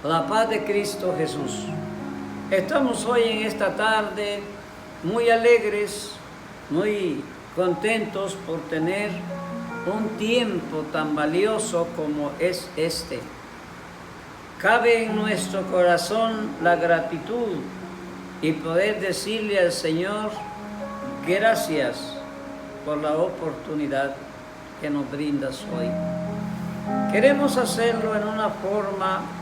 La paz de Cristo Jesús. Estamos hoy en esta tarde muy alegres, muy contentos por tener un tiempo tan valioso como es este. Cabe en nuestro corazón la gratitud y poder decirle al Señor gracias por la oportunidad que nos brindas hoy. Queremos hacerlo en una forma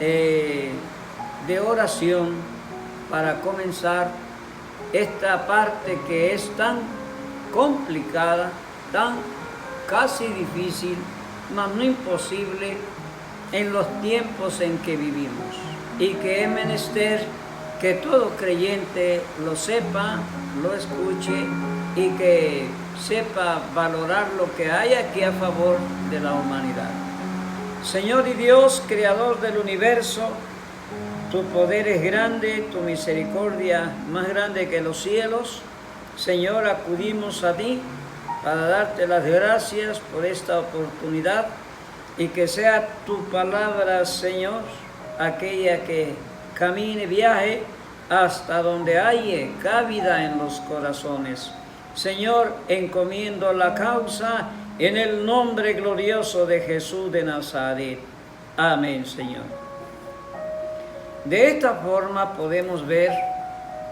de oración para comenzar esta parte que es tan complicada, tan casi difícil, mas no imposible en los tiempos en que vivimos, y que es menester que todo creyente lo sepa, lo escuche y que sepa valorar lo que hay aquí a favor de la humanidad. Señor y Dios, creador del universo, tu poder es grande, tu misericordia más grande que los cielos. Señor, acudimos a ti para darte las gracias por esta oportunidad y que sea tu palabra, Señor, aquella que camine, viaje hasta donde haya cabida en los corazones. Señor, encomiendo la causa en el nombre glorioso de Jesús de Nazaret. Amén, Señor. De esta forma podemos ver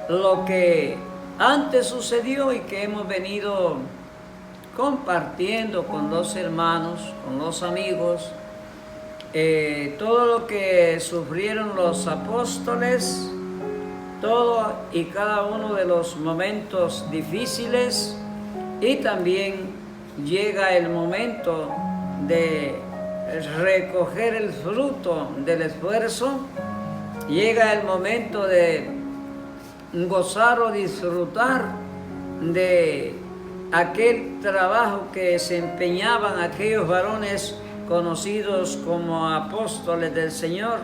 lo que antes sucedió y que hemos venido compartiendo con los hermanos, con los amigos, todo lo que sufrieron los apóstoles, todo y cada uno de los momentos difíciles, y también llega el momento de recoger el fruto del esfuerzo, llega el momento de gozar o disfrutar de aquel trabajo que desempeñaban aquellos varones conocidos como apóstoles del Señor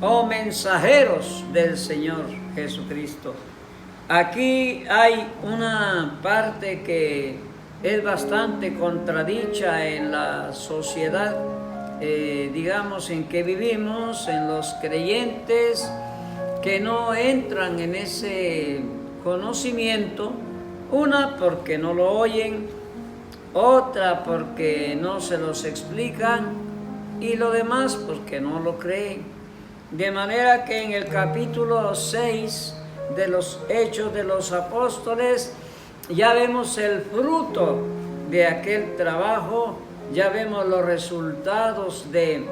o mensajeros del Señor Jesucristo. Aquí hay una parte que es bastante contradicha en la sociedad, digamos, en que vivimos, en los creyentes que no entran en ese conocimiento, una porque no lo oyen, otra porque no se los explican y lo demás porque no lo creen. De manera que en el capítulo 6 de los Hechos de los Apóstoles ya vemos el fruto de aquel trabajo, ya vemos los resultados del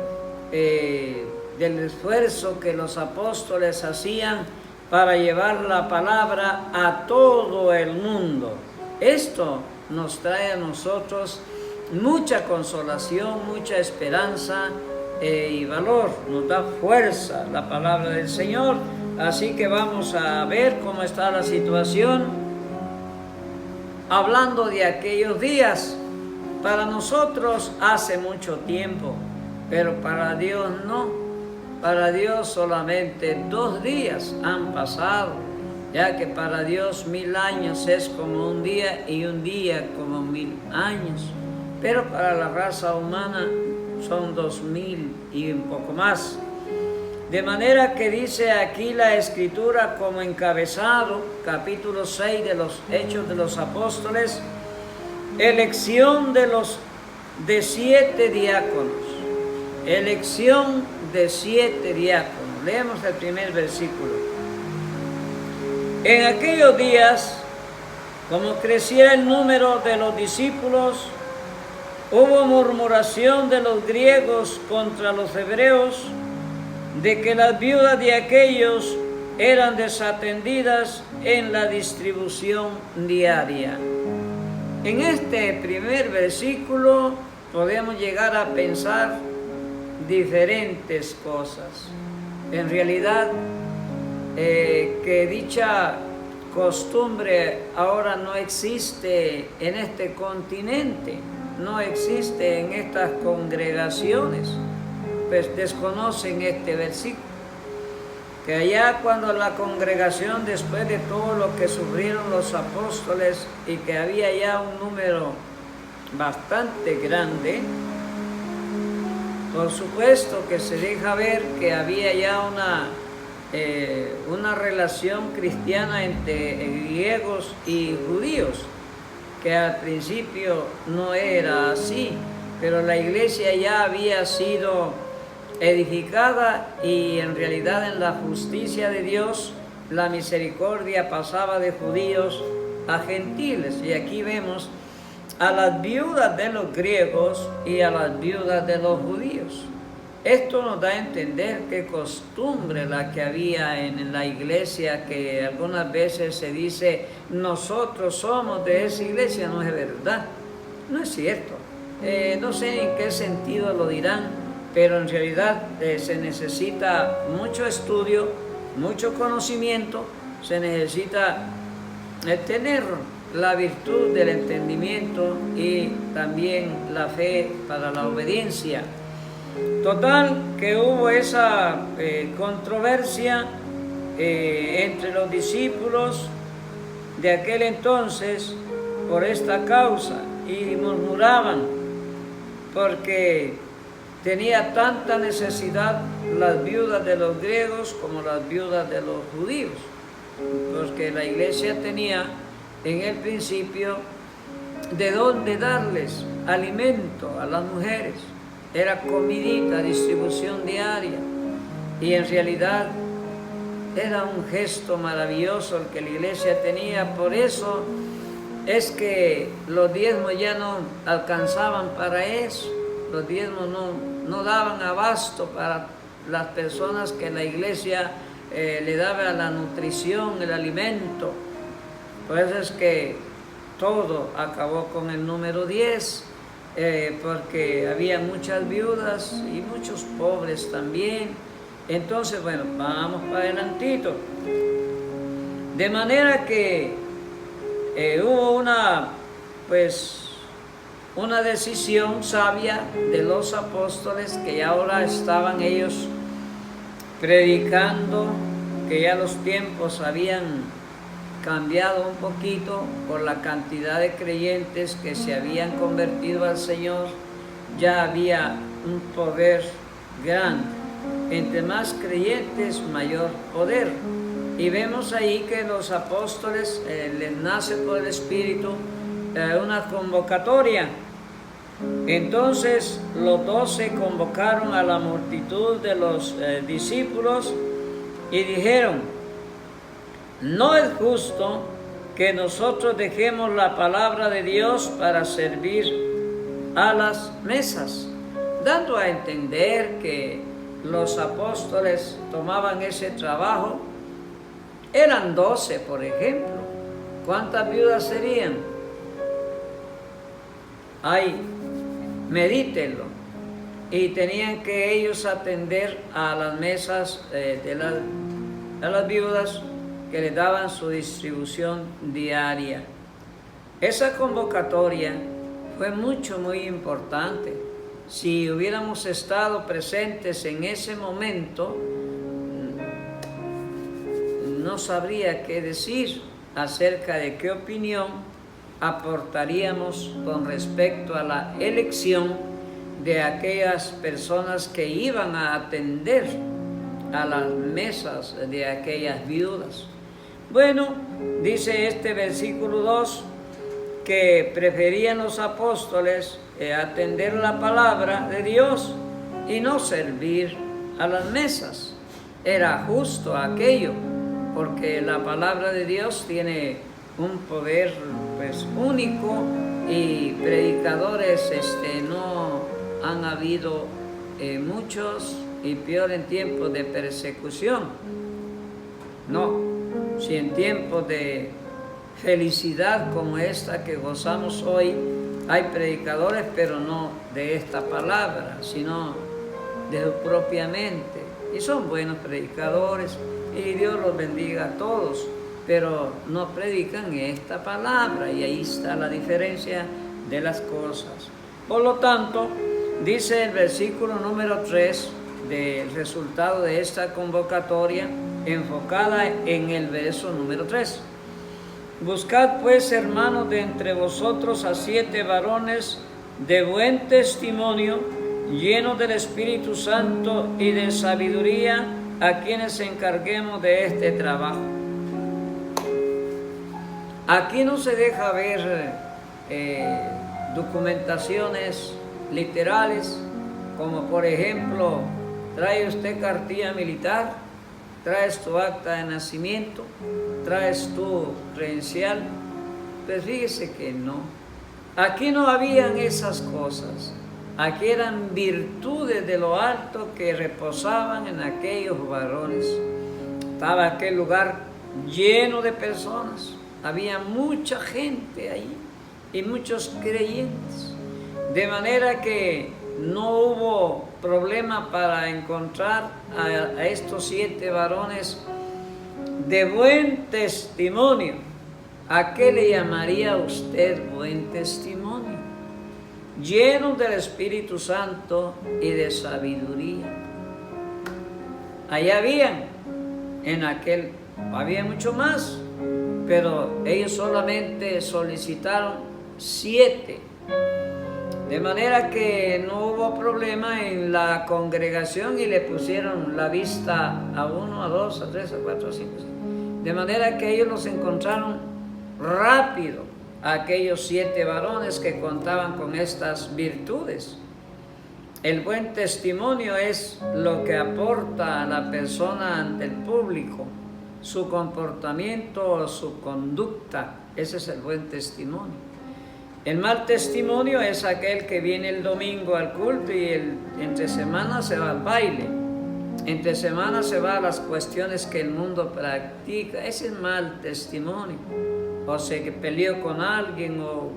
esfuerzo que los apóstoles hacían para llevar la palabra a todo el mundo. Esto nos trae a nosotros mucha consolación, mucha esperanza y valor, nos da fuerza la palabra del Señor. Así que vamos a ver cómo está la situación, hablando de aquellos días. Para nosotros hace mucho tiempo, pero para Dios no. Para Dios solamente 2 días han pasado, ya que para Dios 1000 años es como un día y un día como 1000 años. Pero para la raza humana son 2000 y un poco más. De manera que dice aquí la Escritura como encabezado, capítulo 6 de los Hechos de los Apóstoles, elección de 7 diáconos. Elección de 7 diáconos. Leemos el primer versículo. En aquellos días, como crecía el número de los discípulos, hubo murmuración de los griegos contra los hebreos, de que las viudas de aquellos eran desatendidas en la distribución diaria. En este primer versículo podemos llegar a pensar diferentes cosas. En realidad, que dicha costumbre ahora no existe en este continente, no existe en estas congregaciones, pues desconocen este versículo. Que allá cuando la congregación, después de todo lo que sufrieron los apóstoles y que había ya un número bastante grande, Por supuesto que se deja ver que había ya una relación cristiana entre griegos y judíos, que al principio no era así, pero la iglesia ya había sido edificada y en realidad en la justicia de Dios la misericordia pasaba de judíos a gentiles. Y aquí vemos a las viudas de los griegos y a las viudas de los judíos. Esto nos da a entender qué costumbre la que había en la iglesia, que algunas veces se dice, nosotros somos de esa iglesia. No es verdad, no es cierto. No sé en qué sentido lo dirán, pero en realidad se necesita mucho estudio, mucho conocimiento, se necesita tener la virtud del entendimiento y también la fe para la obediencia. Total, que hubo esa controversia entre los discípulos de aquel entonces por esta causa, y murmuraban porque tenía tanta necesidad las viudas de los griegos como las viudas de los judíos, porque la iglesia tenía en el principio de dónde darles alimento a las mujeres. Era comidita, distribución diaria, y en realidad era un gesto maravilloso el que la iglesia tenía. Por eso es que los diezmos ya no alcanzaban para eso, los diezmos no daban abasto para las personas que la iglesia le daba la nutrición, el alimento. Por eso es que todo acabó con el número 10, porque había muchas viudas y muchos pobres también. Entonces, bueno, vamos para adelantito. De manera que hubo una decisión sabia de los apóstoles, que ya ahora estaban ellos predicando, que ya los tiempos habían cambiado un poquito por la cantidad de creyentes que se habían convertido al Señor. Ya había un poder grande, entre más creyentes mayor poder, y vemos ahí que los apóstoles les nace por el Espíritu una convocatoria. Entonces los 12 convocaron a la multitud de los discípulos y dijeron: no es justo que nosotros dejemos la palabra de Dios para servir a las mesas, dando a entender que los apóstoles tomaban ese trabajo. Eran 12, por ejemplo. ¿Cuántas viudas serían? Ay, medítenlo. Y tenían que ellos atender a las mesas a las viudas que les daban su distribución diaria. Esa convocatoria fue muy importante. Si hubiéramos estado presentes en ese momento, no sabría qué decir acerca de qué opinión aportaríamos con respecto a la elección de aquellas personas que iban a atender a las mesas de aquellas viudas. Bueno, dice este versículo 2 que preferían los apóstoles atender la palabra de Dios y no servir a las mesas. Era justo aquello, porque la palabra de Dios tiene un poder único, y predicadores no han habido muchos, y peor en tiempos de persecución. No, si en tiempos de felicidad como esta que gozamos hoy, hay predicadores, pero no de esta palabra, sino de su propia mente. Y son buenos predicadores, y Dios los bendiga a todos, pero no predican esta palabra, y ahí está la diferencia de las cosas. Por lo tanto, dice el versículo número 3 del resultado de esta convocatoria, enfocada en el verso número 3. Buscad pues, hermanos, de entre vosotros a 7 varones de buen testimonio llenos del Espíritu Santo y de sabiduría, a quienes se encarguemos de este trabajo. Aquí no se deja ver documentaciones literales, como por ejemplo, trae usted cartilla militar, traes tu acta de nacimiento, traes tu credencial. Pues fíjese que no. Aquí no habían esas cosas. Aquí eran virtudes de lo alto que reposaban en aquellos varones. Estaba aquel lugar lleno de personas. Había mucha gente ahí y muchos creyentes. De manera que no hubo problema para encontrar a estos 7 varones de buen testimonio. ¿A qué le llamaría usted buen testimonio? Llenos del Espíritu Santo y de sabiduría. Allá había mucho más, pero ellos solamente solicitaron 7. De manera que no hubo problema en la congregación y le pusieron la vista a 1, a 2, a 3, a 4, a 5, a 6. De manera que ellos los encontraron rápido, aquellos 7 varones que contaban con estas virtudes. El buen testimonio es lo que aporta a la persona ante el público, su comportamiento o su conducta. Ese es el buen testimonio. El mal testimonio es aquel que viene el domingo al culto y entre semana se va al baile, entre semana se va a las cuestiones que el mundo practica. Ese es mal testimonio. O se peleó con alguien o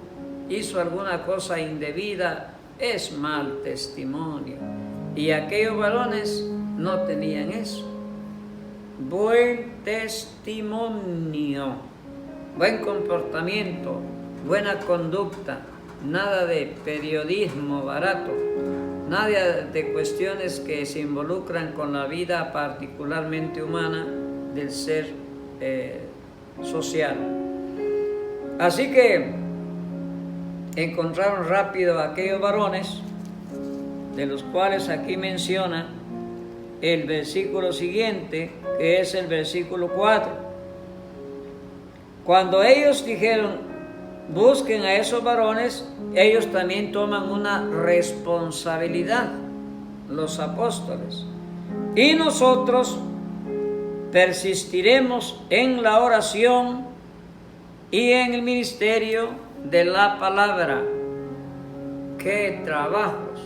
hizo alguna cosa indebida, es mal testimonio. Y aquellos varones no tenían eso. Buen testimonio, buen comportamiento, buena conducta, nada de periodismo barato, nada de cuestiones que se involucran con la vida particularmente humana del ser social. Así que encontraron rápido a aquellos varones, de los cuales aquí menciona el versículo siguiente, que es el versículo 4. Cuando ellos dijeron, busquen a esos varones, ellos también toman una responsabilidad, los apóstoles. Y nosotros persistiremos en la oración y en el ministerio de la palabra. ¡Qué trabajos!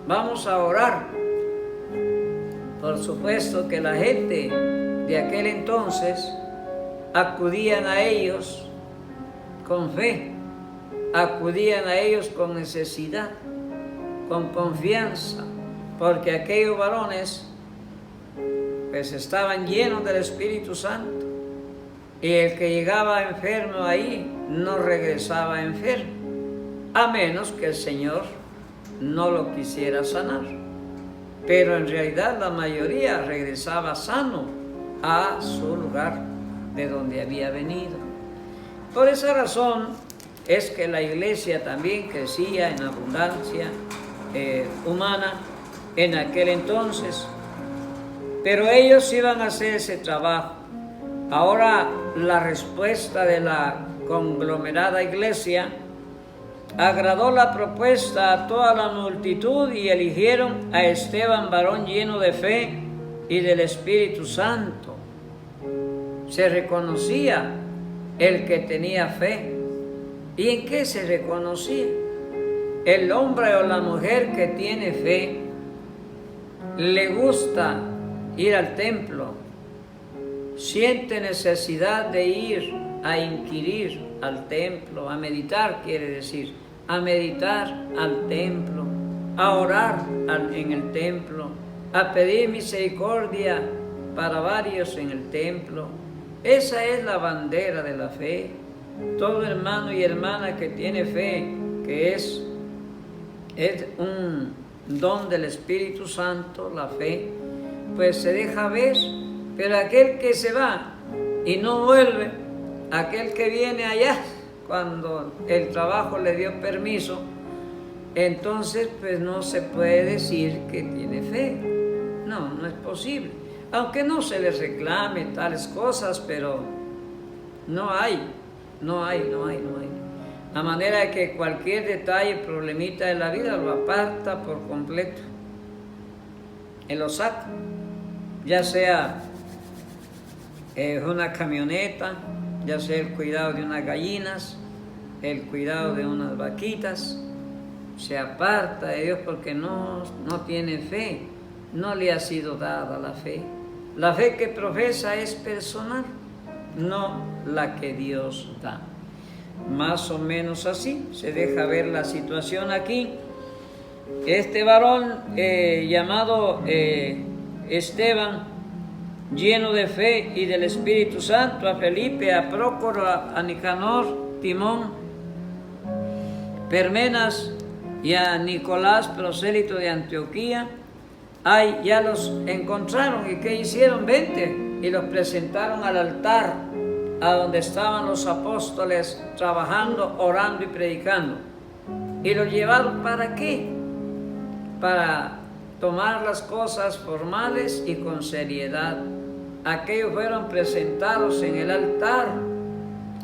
Vamos a orar. Por supuesto que la gente de aquel entonces acudían a ellos con fe, acudían a ellos con necesidad, con confianza, porque aquellos varones pues estaban llenos del Espíritu Santo. Y el que llegaba enfermo ahí no regresaba enfermo, a menos que el Señor no lo quisiera sanar. Pero en realidad la mayoría regresaba sano a su lugar de donde había venido. Por esa razón es que la iglesia también crecía en abundancia humana en aquel entonces. Pero ellos iban a hacer ese trabajo. Ahora la respuesta de la conglomerada iglesia agradó la propuesta a toda la multitud y eligieron a Esteban, varón lleno de fe y del Espíritu Santo. Se reconocía el que tenía fe. ¿Y en qué se reconocía? El hombre o la mujer que tiene fe le gusta ir al templo, siente necesidad de ir a inquirir al templo, a meditar quiere decir, a meditar al templo, a orar en el templo, a pedir misericordia para varios en el templo. Esa es la bandera de la fe. Todo hermano y hermana que tiene fe, que es un don del Espíritu Santo, la fe, pues se deja ver. Pero aquel que se va y no vuelve, aquel que viene allá cuando el trabajo le dio permiso, entonces pues no se puede decir que tiene fe. No, no es posible. Aunque no se les reclame tales cosas, pero no hay. A manera de que cualquier detalle, problemita de la vida lo aparta por completo. Él lo saca, ya sea una camioneta, ya sea el cuidado de unas gallinas, el cuidado de unas vaquitas, se aparta de Dios porque no tiene fe, no le ha sido dada la fe. La fe que profesa es personal, no la que Dios da. Más o menos así se deja ver la situación aquí. Este varón llamado Esteban, lleno de fe y del Espíritu Santo, a Felipe, a Prócoro, a Nicanor, Timón, Permenas y a Nicolás, prosélito de Antioquía, ya los encontraron. ¿Y qué hicieron? Vente, y los presentaron al altar, a donde estaban los apóstoles trabajando, orando y predicando. ¿Y los llevaron para qué? Para tomar las cosas formales y con seriedad. Aquellos fueron presentados en el altar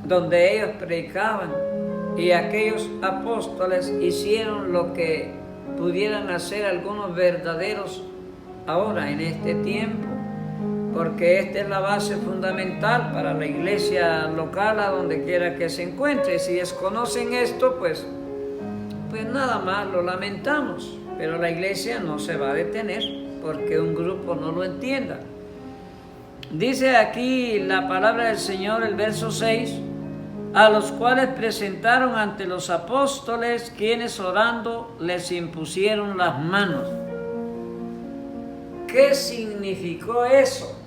donde ellos predicaban, y aquellos apóstoles hicieron lo que pudieran hacer algunos verdaderos ahora en este tiempo, porque esta es la base fundamental para la iglesia local, a donde quiera que se encuentre. Si desconocen esto, pues nada más lo lamentamos, pero la iglesia no se va a detener porque un grupo no lo entienda. Dice aquí la palabra del Señor, el verso 6, a los cuales presentaron ante los apóstoles, quienes orando les impusieron las manos. ¿Qué significó eso?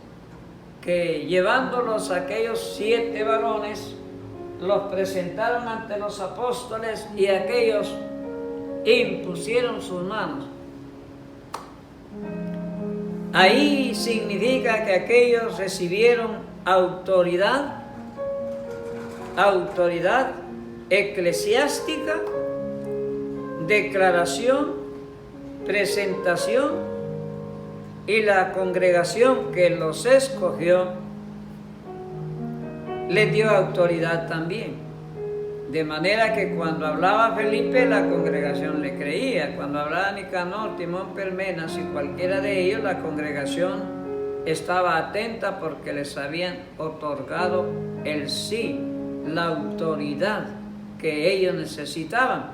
Que llevándolos aquellos 7 varones, los presentaron ante los apóstoles y aquellos impusieron sus manos. Ahí significa que aquellos recibieron autoridad eclesiástica, declaración, presentación, y la congregación que los escogió les dio autoridad también. De manera que cuando hablaba Felipe, la congregación le creía. Cuando hablaba Nicanor, Timón, Permenas y cualquiera de ellos, la congregación estaba atenta porque les habían otorgado el sí, la autoridad que ellos necesitaban.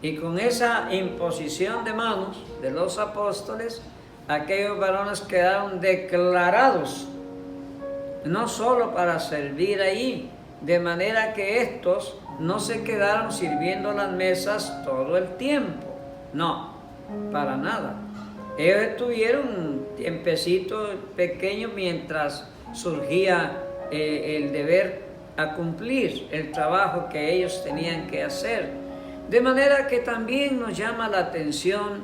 Y con esa imposición de manos de los apóstoles, aquellos varones quedaron declarados, no solo para servir allí, de manera que estos no se quedaron sirviendo las mesas todo el tiempo, no, para nada. Ellos estuvieron un tiempecito pequeño mientras surgía el deber a cumplir el trabajo que ellos tenían que hacer. De manera que también nos llama la atención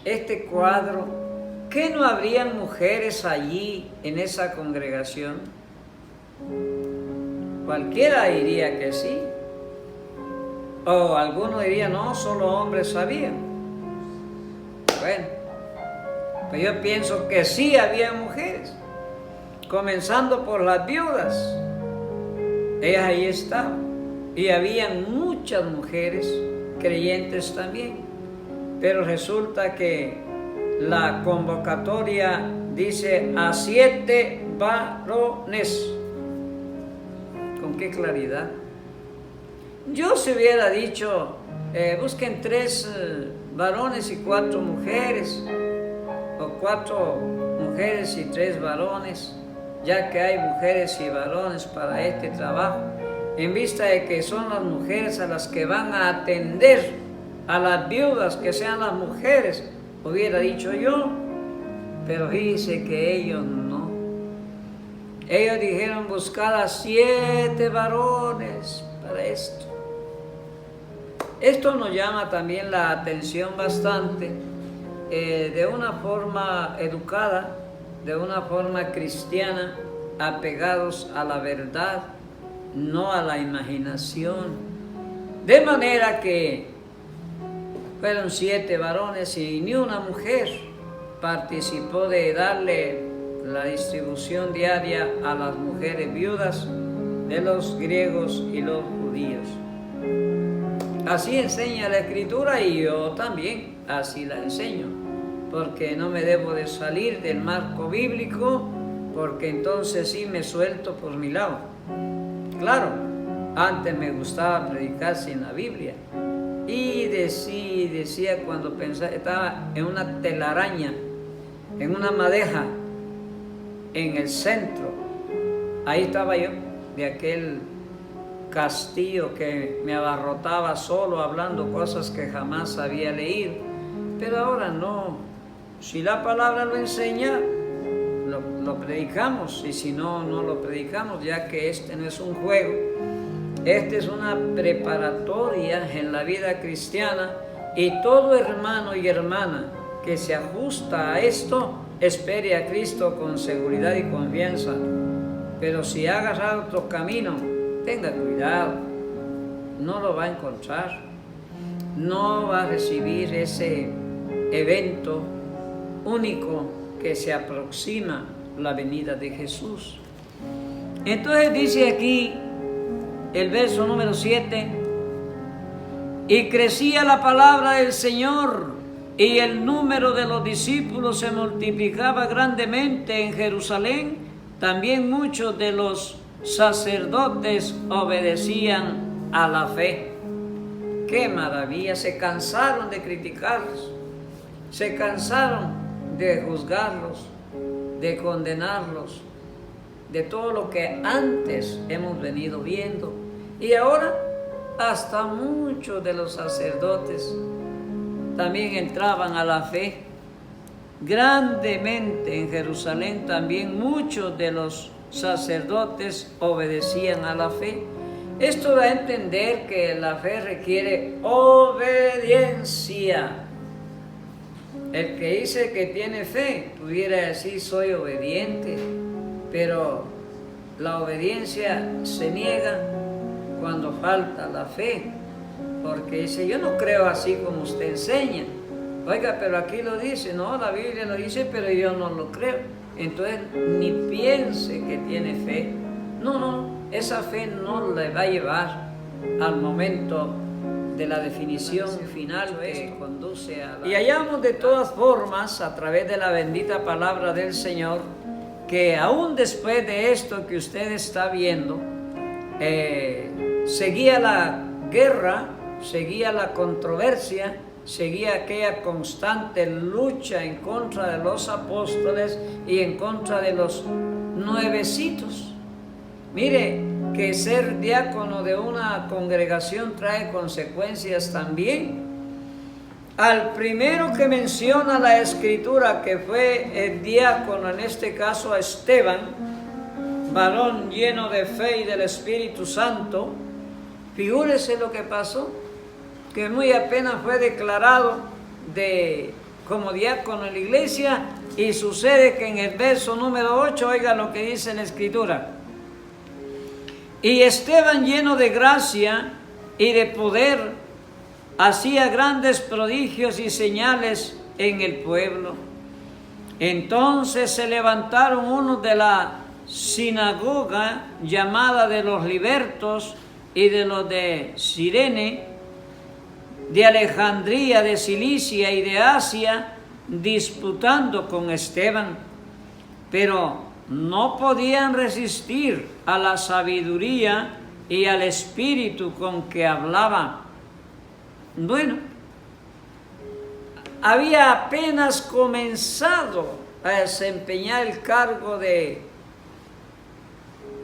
este cuadro. ¿Qué no habrían mujeres allí en esa congregación? Cualquiera diría que sí. O alguno diría, no, solo hombres habían. Bueno, pues yo pienso que sí había mujeres, comenzando por las viudas. Ellas ahí estaban. Y habían muchas mujeres creyentes también. Pero resulta que la convocatoria dice a 7 varones. ¿Con qué claridad? Yo se hubiera dicho, busquen 3 varones y 4 mujeres, o 4 mujeres y 3 varones, ya que hay mujeres y varones para este trabajo, en vista de que son las mujeres a las que van a atender a las viudas, que sean las mujeres, hubiera dicho yo, pero fíjense que ellos no. Ellos dijeron buscar a 7 varones para esto. Esto nos llama también la atención bastante, de una forma educada, de una forma cristiana, apegados a la verdad, no a la imaginación. De manera que fueron 7 varones y ni una mujer participó de darle la distribución diaria a las mujeres viudas de los griegos y los judíos. Así enseña la Escritura y yo también así la enseño, porque no me debo de salir del marco bíblico, porque entonces sí me suelto por mi lado. Claro, antes me gustaba predicar sin la Biblia y decía cuando pensaba, estaba en una telaraña, en una madeja, en el centro, ahí estaba yo, de aquel castillo que me abarrotaba solo hablando cosas que jamás había leído. Pero ahora no, si la palabra lo enseña, lo predicamos, y si no, no lo predicamos, ya que este no es un juego, este es una preparatoria en la vida cristiana, y todo hermano y hermana que se ajusta a esto, espere a Cristo con seguridad y confianza. Pero si ha agarrado otro camino, tenga cuidado, no lo va a encontrar, no va a recibir ese evento único que se aproxima la venida de Jesús. Entonces dice aquí el verso número 7, y crecía la palabra del Señor, y el número de los discípulos se multiplicaba grandemente en Jerusalén. También muchos de los sacerdotes obedecían a la fe. ¡Qué maravilla! Se cansaron de criticarlos, se cansaron de juzgarlos, de condenarlos, de todo lo que antes hemos venido viendo. Y ahora hasta muchos de los sacerdotes también entraban a la fe. Grandemente en Jerusalén también muchos de los sacerdotes obedecían a la fe. Esto da a entender que la fe requiere obediencia. El que dice que tiene fe pudiera decir soy obediente, pero la obediencia se niega cuando falta la fe, porque dice yo no creo así como usted enseña. Oiga, pero aquí lo dice, no, la Biblia lo dice, pero yo no lo creo. Entonces ni piense que tiene fe. No, esa fe no le va a llevar al momento de la definición final que conduce a la... Y hallamos de todas formas, a través de la bendita palabra del Señor, que aún después de esto que usted está viendo, seguía la guerra, seguía la controversia, seguía aquella constante lucha en contra de los apóstoles y en contra de los nuevecitos. Mire que ser diácono de una congregación trae consecuencias también. Al primero que menciona la Escritura, que fue el diácono, en este caso a Esteban, varón lleno de fe y del Espíritu Santo, figúrese lo que pasó, que muy apenas fue declarado como diácono en la iglesia, y sucede que en el verso número 8, oiga lo que dice la Escritura: y Esteban, lleno de gracia y de poder, hacía grandes prodigios y señales en el pueblo. Entonces se levantaron unos de la sinagoga llamada de los libertos y de los de Cirene, de Alejandría, de Cilicia y de Asia, disputando con Esteban, pero no podían resistir a la sabiduría y al espíritu con que hablaba. Bueno, había apenas comenzado a desempeñar el cargo de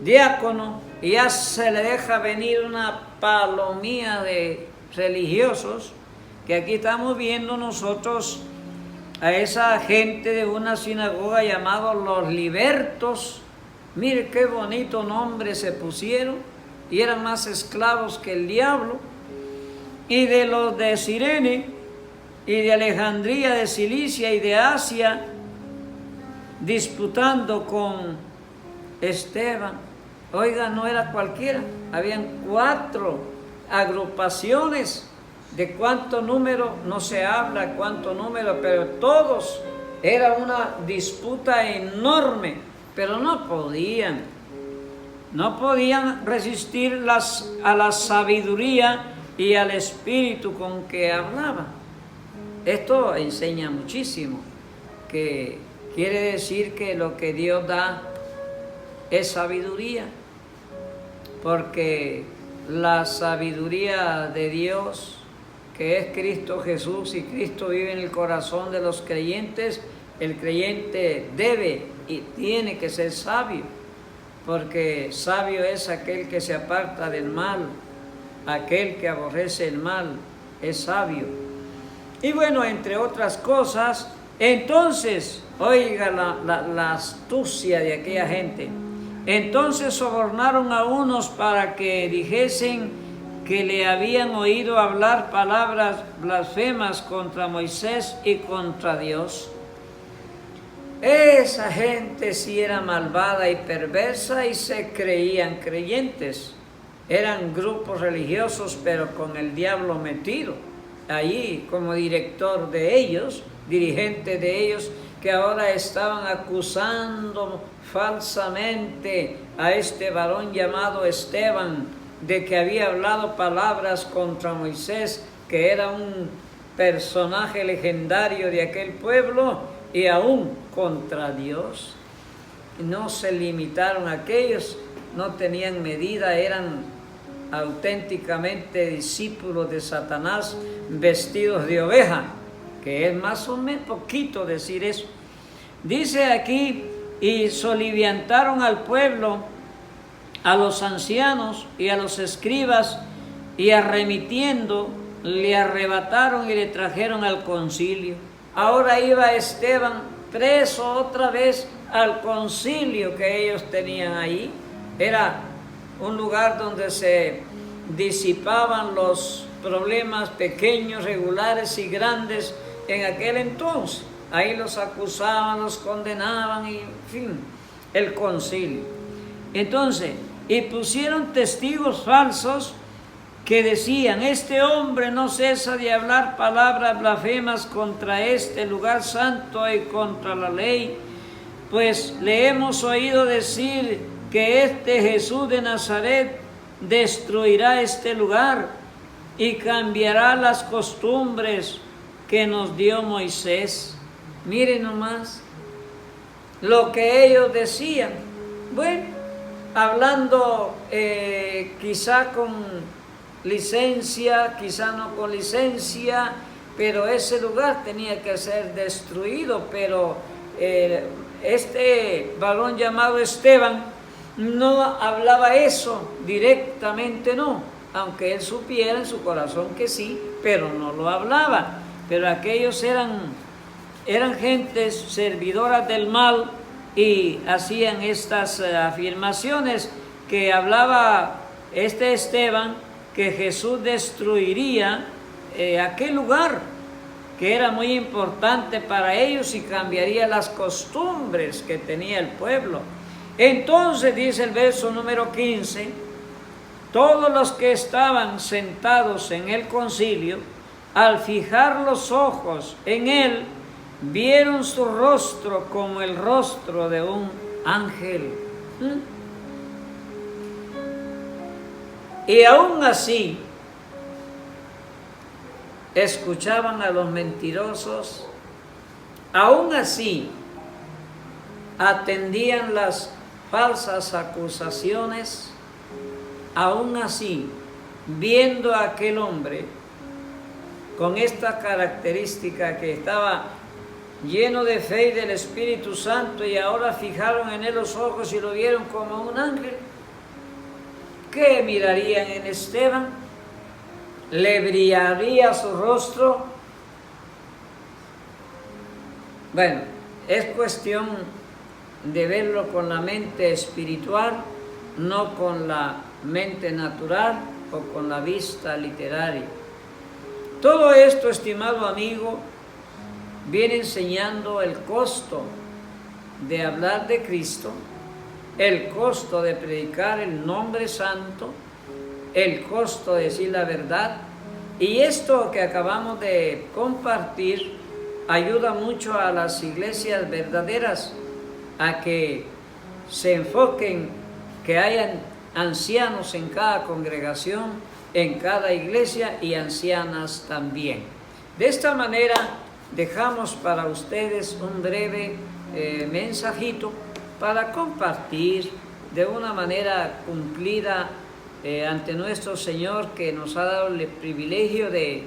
diácono y ya se le deja venir una palomía de religiosos, que aquí estamos viendo nosotros a esa gente de una sinagoga llamados los libertos. Mire qué bonito nombre se pusieron, y eran más esclavos que el diablo. Y de los de Cirene y de Alejandría, de Cilicia y de Asia, disputando con Esteban. Oiga, no era cualquiera, habían 4 agrupaciones De cuánto número no se habla, cuánto número, pero todos era una disputa enorme, pero no podían resistir a la sabiduría y al espíritu con que hablaba. Esto enseña muchísimo, que quiere decir que lo que Dios da es sabiduría, porque la sabiduría de Dios, que es Cristo Jesús, y Cristo vive en el corazón de los creyentes, el creyente debe y tiene que ser sabio, porque sabio es aquel que se aparta del mal, aquel que aborrece el mal, es sabio. Y bueno, entre otras cosas, entonces, oiga la astucia de aquella gente. Entonces sobornaron a unos para que dijesen que le habían oído hablar palabras blasfemas contra Moisés y contra Dios. Esa gente sí era malvada y perversa y se creían creyentes. Eran grupos religiosos, pero con el diablo metido allí como director de ellos, dirigente de ellos, que ahora estaban acusando falsamente a este varón llamado Esteban de que había hablado palabras contra Moisés, que era un personaje legendario de aquel pueblo, y aún contra Dios. No se limitaron a aquellos, no tenían medida, eran auténticamente discípulos de Satanás vestidos de oveja, que es más o menos poquito decir eso. Dice aquí, y soliviantaron al pueblo, a los ancianos y a los escribas, y arremitiendo, le arrebataron y le trajeron al concilio. Ahora iba Esteban preso otra vez al concilio que ellos tenían ahí. Era un lugar donde se disipaban los problemas pequeños, regulares y grandes en aquel entonces. Ahí los acusaban, los condenaban y en fin, el concilio. Entonces, y pusieron testigos falsos que decían: este hombre no cesa de hablar palabras blasfemas contra este lugar santo y contra la ley, pues le hemos oído decir que este Jesús de Nazaret destruirá este lugar y cambiará las costumbres que nos dio Moisés. Miren nomás lo que ellos decían. Bueno, hablando quizá con licencia, quizá no con licencia, pero ese lugar tenía que ser destruido. Pero este varón llamado Esteban no hablaba eso directamente, no, aunque él supiera en su corazón que sí, pero no lo hablaba. Pero aquellos eran gentes servidoras del mal y hacían estas afirmaciones, que hablaba este Esteban que Jesús destruiría aquel lugar que era muy importante para ellos y cambiaría las costumbres que tenía el pueblo. Entonces dice el verso número 15, todos los que estaban sentados en el concilio, al fijar los ojos en él, vieron su rostro como el rostro de un ángel. Y aún así, escuchaban a los mentirosos, aún así, atendían las falsas acusaciones, aún así, viendo a aquel hombre con esta característica, que estaba lleno de fe y del Espíritu Santo, y ahora fijaron en él los ojos y lo vieron como un ángel. ¿Qué mirarían en Esteban? ¿Le brillaría su rostro? Bueno, es cuestión de verlo con la mente espiritual, no con la mente natural o con la vista literaria. Todo esto, estimado amigo, viene enseñando el costo de hablar de Cristo, el costo de predicar el nombre santo, el costo de decir la verdad, Y esto que acabamos de compartir ayuda mucho a las iglesias verdaderas a que se enfoquen, que hayan ancianos en cada congregación, en cada iglesia y ancianas también. De esta manera dejamos para ustedes un breve mensajito para compartir de una manera cumplida ante nuestro Señor, que nos ha dado el privilegio de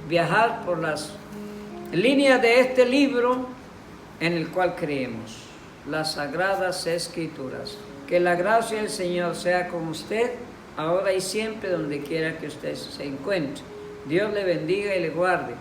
viajar por las líneas de este libro en el cual creemos, las Sagradas Escrituras. Que la gracia del Señor sea con usted, ahora y siempre, donde quiera que usted se encuentre. Dios le bendiga y le guarde.